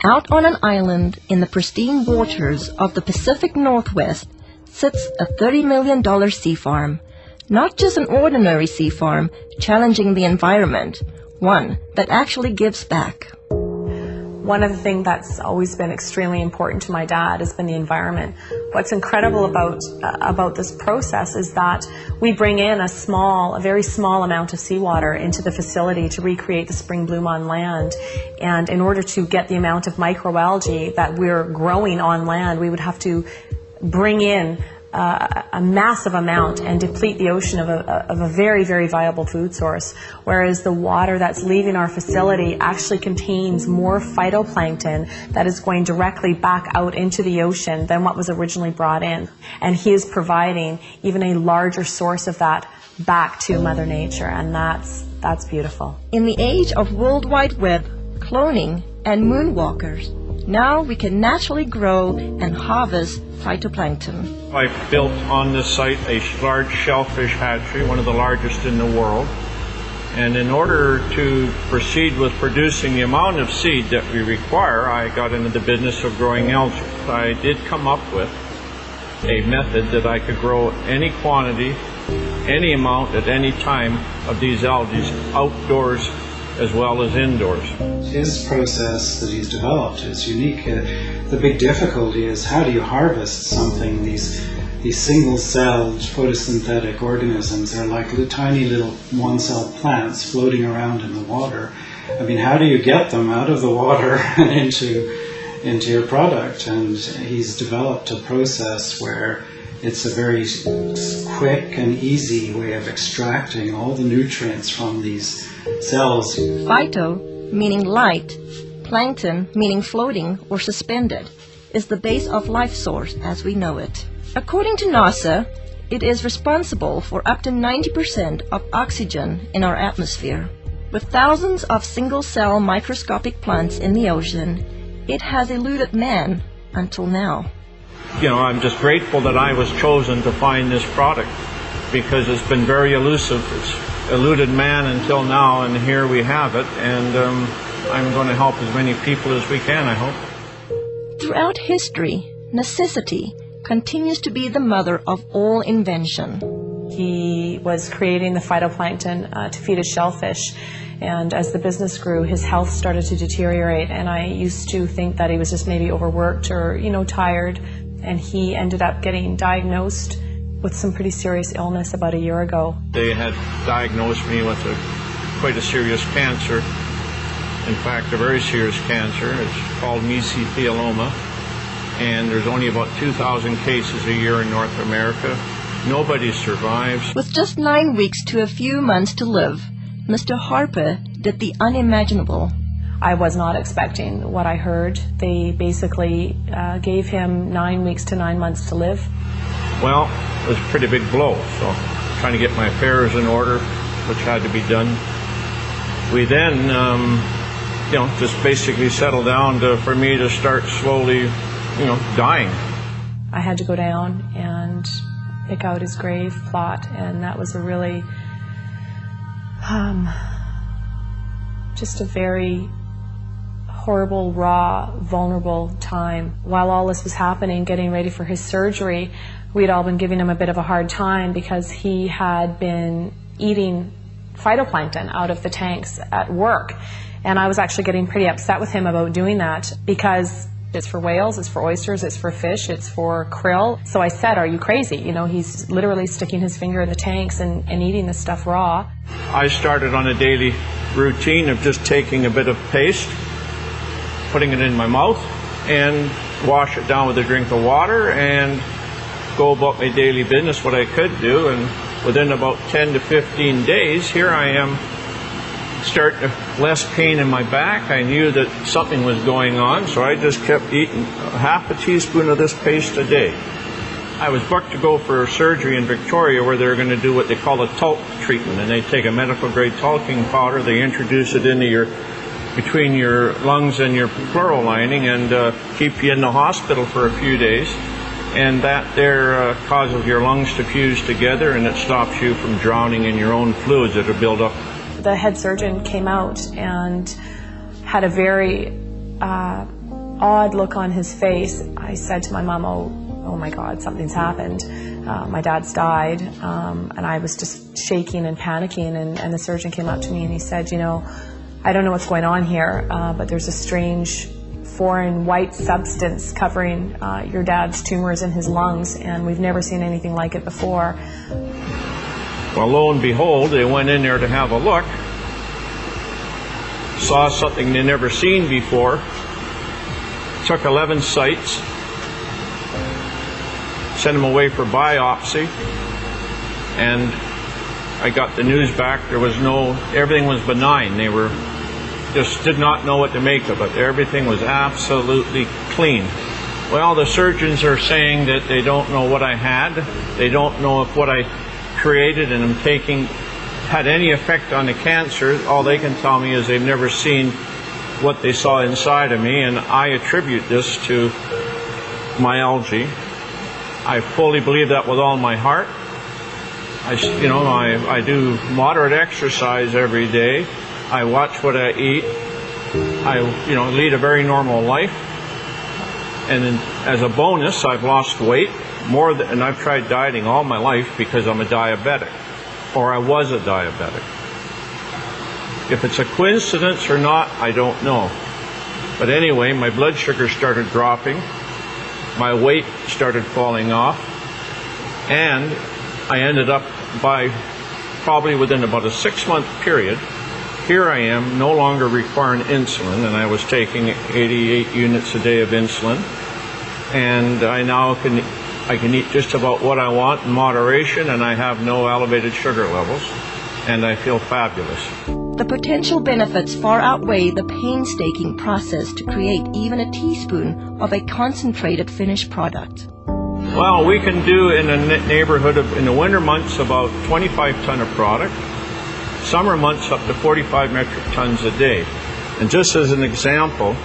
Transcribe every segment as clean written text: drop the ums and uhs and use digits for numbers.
Out on an island in the pristine waters of the Pacific Northwest sits a $30 million sea farm. Not just an ordinary sea farm challenging the environment, one that actually gives back. One of the things that's always been extremely important to my dad has been the environment. What's incredible about this process is that we bring in a very small amount of seawater into the facility to recreate the spring bloom on land. And in order to get the amount of microalgae that we're growing on land, we would have to bring in a massive amount and deplete the ocean of a very, very viable food source, whereas the water that's leaving our facility actually contains more phytoplankton that is going directly back out into the ocean than what was originally brought in. And he is providing even a larger source of that back to Mother Nature, and that's beautiful. In the age of World Wide Web, cloning, and moonwalkers, now we can naturally grow and harvest phytoplankton. I built on this site a large shellfish hatchery, one of the largest in the world. And in order to proceed with producing the amount of seed that we require, I got into the business of growing algae. I did come up with a method that I could grow any quantity, any amount at any time of these algae outdoors as well as indoors. His process that he's developed is unique. The big difficulty is how do you harvest something? These single-celled photosynthetic organisms are like tiny little one-celled plants floating around in the water. I mean, how do you get them out of the water and into your product? And he's developed a process where it's a very quick and easy way of extracting all the nutrients from these cells. Phyto, meaning light, plankton, meaning floating or suspended, is the base of life source as we know it. According to NASA, it is responsible for up to 90% of oxygen in our atmosphere. With thousands of single-cell microscopic plants in the ocean, it has eluded man until now. You know, I'm just grateful that I was chosen to find this product because it's been very elusive. It's eluded man until now, and here we have it, and I'm going to help as many people as we can, I hope. Throughout history, necessity continues to be the mother of all invention. He was creating the phytoplankton to feed his shellfish, and as the business grew, his health started to deteriorate, and I used to think that he was just maybe overworked or, tired, and he ended up getting diagnosed with some pretty serious illness about a year ago. They had diagnosed me with quite a serious cancer. In fact, a very serious cancer. It's called mesothelioma, and there's only about 2,000 cases a year in North America. Nobody survives. With just 9 weeks to a few months to live, Mr. Harper did the unimaginable. I was not expecting what I heard. They basically gave him 9 weeks to 9 months to live. Well, it was a pretty big blow, so trying to get my affairs in order, which had to be done. We then, just basically settled down for me to start slowly, dying. I had to go down and pick out his grave plot, and that was a really, just a very horrible, raw, vulnerable time. While all this was happening, getting ready for his surgery, we'd all been giving him a bit of a hard time because he had been eating phytoplankton out of the tanks at work. And I was actually getting pretty upset with him about doing that because it's for whales, it's for oysters, it's for fish, it's for krill. So I said, are you crazy? He's literally sticking his finger in the tanks and eating this stuff raw. I started on a daily routine of just taking a bit of paste, putting it in my mouth, and wash it down with a drink of water and go about my daily business, what I could do. And within about 10 to 15 days, here I am, starting less pain in my back. I knew that something was going on, so I just kept eating half a teaspoon of this paste a day. I was booked to go for surgery in Victoria where they're going to do what they call a talc treatment, and they take a medical grade talking powder, they introduce it into between your lungs and your pleural lining and keep you in the hospital for a few days, and that there causes your lungs to fuse together, and it stops you from drowning in your own fluids that are built up. The head surgeon came out and had a very odd look on his face, I said to my mom, oh my God, something's happened. My dad's died, and I was just shaking and panicking, and the surgeon came up to me and he said, you know, I don't know what's going on here, but there's a strange foreign white substance covering your dad's tumors in his lungs, and we've never seen anything like it before. Well, lo and behold, they went in there to have a look, saw something they'd never seen before, took 11 sites, sent them away for biopsy, and I got the news back. Everything was benign. They just did not know what to make of it. Everything was absolutely clean. Well, the surgeons are saying that they don't know what I had. They don't know if what I created and am taking had any effect on the cancer. All they can tell me is they've never seen what they saw inside of me, and I attribute this to my algae. I fully believe that with all my heart. I do moderate exercise every day. I watch what I eat. I lead a very normal life. And as a bonus, I've lost weight and I've tried dieting all my life because I'm a diabetic, or I was a diabetic. If it's a coincidence or not, I don't know. But anyway, my blood sugar started dropping. My weight started falling off, and I ended up probably within about a 6-month period, here I am no longer requiring insulin, and I was taking 88 units a day of insulin, and I now can eat just about what I want in moderation, and I have no elevated sugar levels, and I feel fabulous. The potential benefits far outweigh the painstaking process to create even a teaspoon of a concentrated finished product. Well, we can do in a neighborhood in the winter months about 25 ton of product, summer months up to 45 metric tons a day. And just as an example,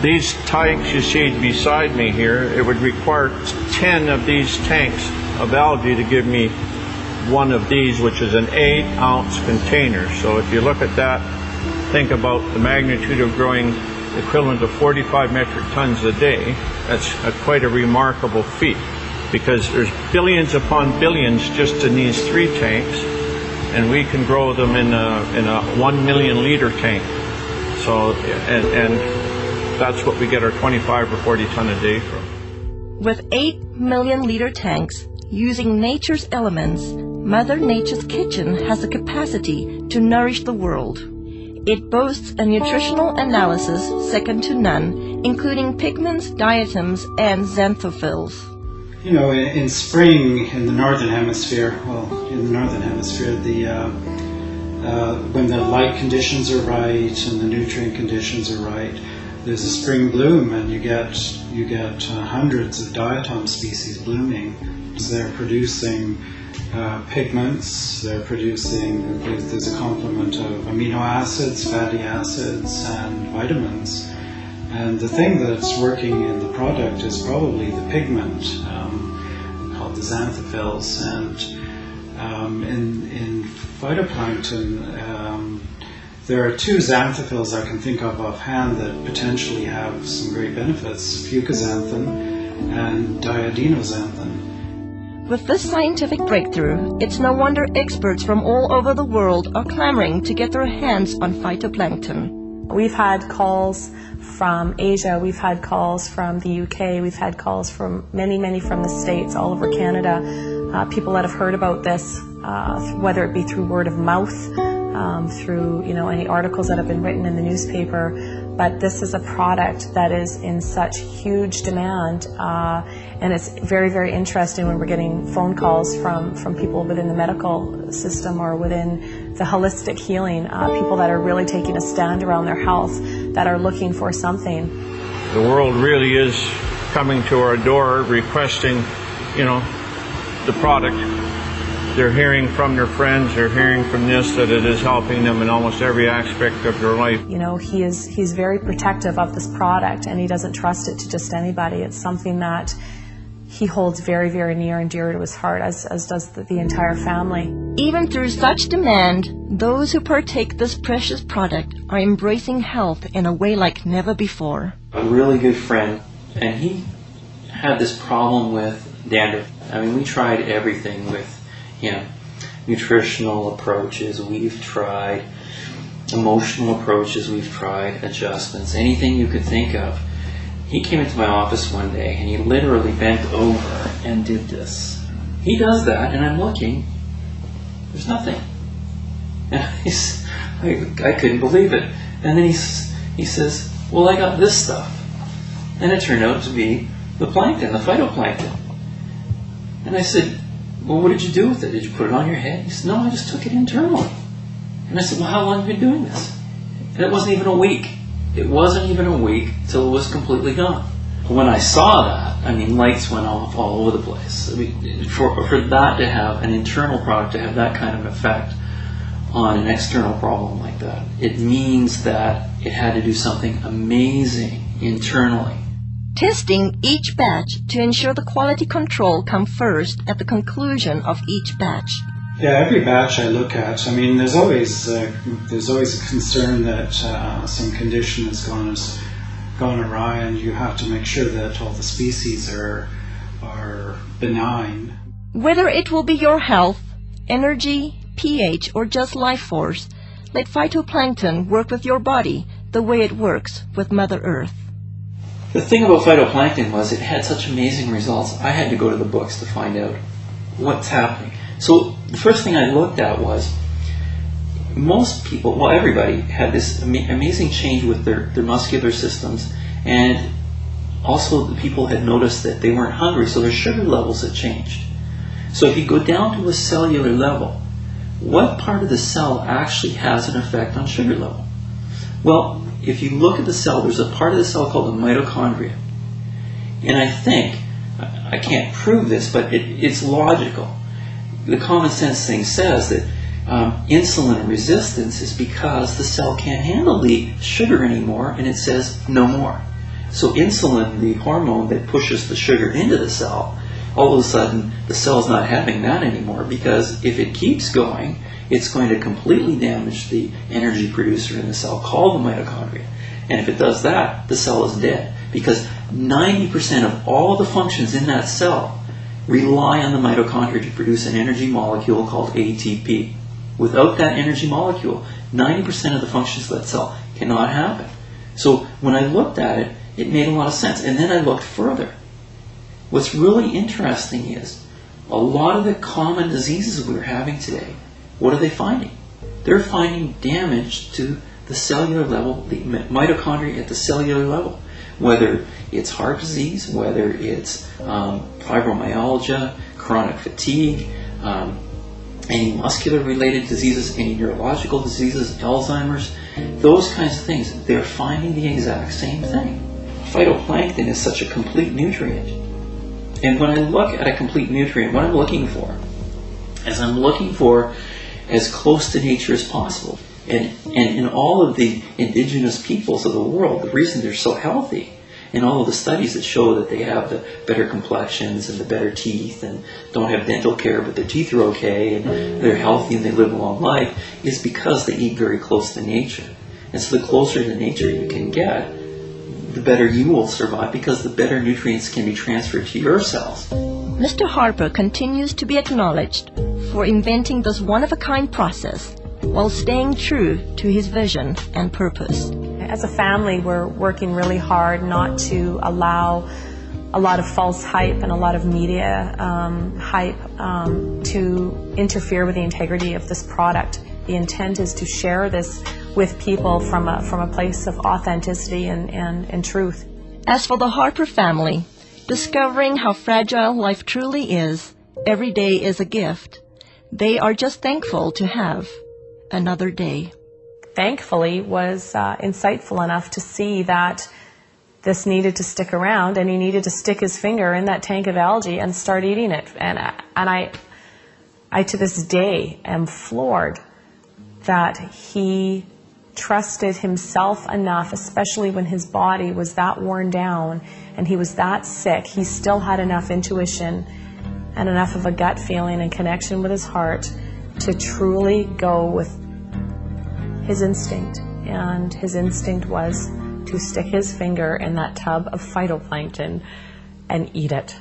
these tanks you see beside me here, it would require 10 of these tanks of algae to give me one of these, which is an 8-ounce container. So if you look at that, think about the magnitude of growing equivalent of 45 metric tons a day. That's quite a remarkable feat, because there's billions upon billions just in these 3 tanks, and we can grow them in a 1 million liter tank. So, and that's what we get our 25 or 40 ton a day from. With 8 million liter tanks, using nature's elements, Mother Nature's kitchen has the capacity to nourish the world. It boasts a nutritional analysis second to none, including pigments, diatoms, and xanthophylls. You know, in spring in the northern hemisphere, when the light conditions are right and the nutrient conditions are right, there's a spring bloom, and you get hundreds of diatom species blooming. They're producing pigments, there's a complement of amino acids, fatty acids, and vitamins. And the thing that's working in the product is probably the pigment, called the xanthophylls. And in phytoplankton, there are 2 xanthophylls I can think of offhand that potentially have some great benefits: fucoxanthin and diadinoxanthin. With this scientific breakthrough, it's no wonder experts from all over the world are clamoring to get their hands on phytoplankton. We've had calls from Asia, we've had calls from the UK, we've had calls from many from the States, all over Canada. People that have heard about this, whether it be through word of mouth, through any articles that have been written in the newspaper. But this is a product that is in such huge demand, and it's very interesting when we're getting phone calls from people within the medical system or within the holistic healing, people that are really taking a stand around their health, that are looking for something. The world really is coming to our door requesting, the product. They're hearing from their friends, they're hearing from this, that it is helping them in almost every aspect of their life. He's very protective of this product, and he doesn't trust it to just anybody. It's something that he holds very, very near and dear to his heart, as does the entire family. Even through such demand, those who partake this precious product are embracing health in a way like never before. A really good friend, and he had this problem with dandruff. I mean, we tried everything with him. Nutritional approaches, we've tried. Emotional approaches, we've tried. Adjustments, anything you could think of. He came into my office one day and he literally bent over and did this. He does that and I'm looking, there's nothing. And I couldn't believe it. And then he says, well, I got this stuff. And it turned out to be the plankton, the phytoplankton. And I said, well, what did you do with it? Did you put it on your head? He said, no, I just took it internally. And I said, well, how long have you been doing this? And it wasn't even a week. It wasn't even a week till it was completely gone. When I saw that, I mean, lights went off all over the place. I mean, for that to have, an internal product to have that kind of effect on an external problem like that, it means that it had to do something amazing internally. Testing each batch to ensure the quality control come first at the conclusion of each batch. Yeah, every batch I look at, I mean, there's always a concern that some condition has gone awry, and you have to make sure that all the species are benign. Whether it will be your health, energy, pH, or just life force, let phytoplankton work with your body the way it works with Mother Earth. The thing about phytoplankton was it had such amazing results. I had to go to the books to find out what's happening. So the first thing I looked at was most people, well, everybody had this amazing change with their muscular systems, and also the people had noticed that they weren't hungry, so their sugar levels had changed. So if you go down to a cellular level, what part of the cell actually has an effect on sugar level? Well, if you look at the cell, there's a part of the cell called the mitochondria. And I think, I can't prove this, but it's logical. The common sense thing says that insulin resistance is because the cell can't handle the sugar anymore, and it says no more. So insulin, the hormone that pushes the sugar into the cell, all of a sudden the cell's not having that anymore, because if it keeps going, it's going to completely damage the energy producer in the cell called the mitochondria. And if it does that, the cell is dead, because 90% of all the functions in that cell rely on the mitochondria to produce an energy molecule called ATP. Without that energy molecule, 90% of the functions of that cell cannot happen. So when I looked at it, it made a lot of sense. And then I looked further. What's really interesting is a lot of the common diseases we're having today, what are they finding? They're finding damage to the cellular level, the mitochondria at the cellular level. Whether it's heart disease, whether it's fibromyalgia, chronic fatigue, any muscular-related diseases, any neurological diseases, Alzheimer's, those kinds of things, they're finding the exact same thing. Phytoplankton is such a complete nutrient. And when I look at a complete nutrient, what I'm looking for is I'm looking for as close to nature as possible. And in all of the indigenous peoples of the world, the reason they're so healthy, and all of the studies that show that they have the better complexions and the better teeth and don't have dental care but their teeth are okay and they're healthy and they live a long life, is because they eat very close to nature. And so the closer to nature you can get, the better you will survive, because the better nutrients can be transferred to your cells. Mr. Harper continues to be acknowledged for inventing this one-of-a-kind process while staying true to his vision and purpose. As a family, we're working really hard not to allow a lot of false hype and a lot of media hype to interfere with the integrity of this product. The intent is to share this with people from a place of authenticity and truth. As for the Harper family, discovering how fragile life truly is, every day is a gift. They are just thankful to have another day. Thankfully was insightful enough to see that this needed to stick around, and he needed to stick his finger in that tank of algae and start eating it. And I to this day am floored that he trusted himself enough, especially when his body was that worn down and he was that sick. He still had enough intuition and enough of a gut feeling and connection with his heart to truly go with his instinct. And his instinct was to stick his finger in that tub of phytoplankton and eat it.